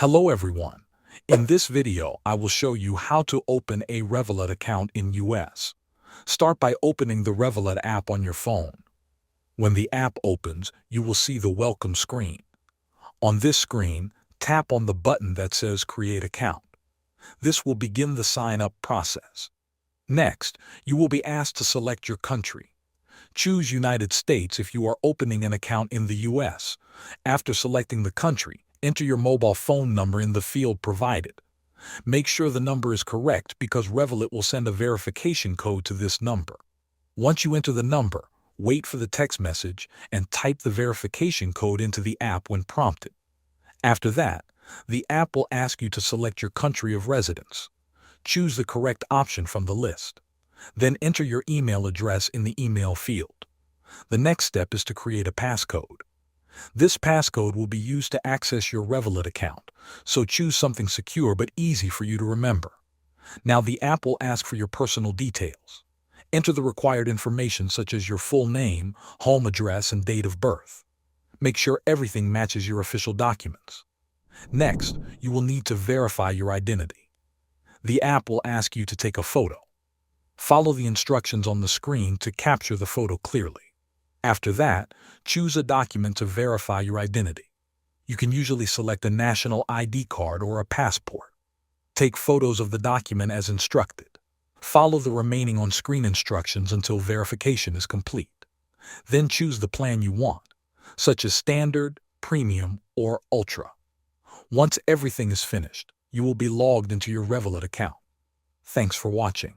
Hello everyone. In this video, I will show you how to open a Revolut account in US. Start by opening the Revolut app on your phone. When the app opens, you will see the welcome screen. On this screen, tap on the button that says Create Account. This will begin the sign-up process. Next, you will be asked to select your country. Choose United States if you are opening an account in the US. After selecting the country, enter your mobile phone number in the field provided. Make sure the number is correct because Revolut will send a verification code to this number. Once you enter the number, wait for the text message and type the verification code into the app when prompted. After that, the app will ask you to select your country of residence. Choose the correct option from the list. Then enter your email address in the email field. The next step is to create a passcode. This passcode will be used to access your Revolut account, so choose something secure but easy for you to remember. Now the app will ask for your personal details. Enter the required information such as your full name, home address, and date of birth. Make sure everything matches your official documents. Next, you will need to verify your identity. The app will ask you to take a photo. Follow the instructions on the screen to capture the photo clearly. After that, choose a document to verify your identity. You can usually select a national ID card or a passport. Take photos of the document as instructed. Follow the remaining on-screen instructions until verification is complete. Then choose the plan you want, such as Standard, Premium, or Ultra. Once everything is finished, you will be logged into your Revolut account. Thanks for watching.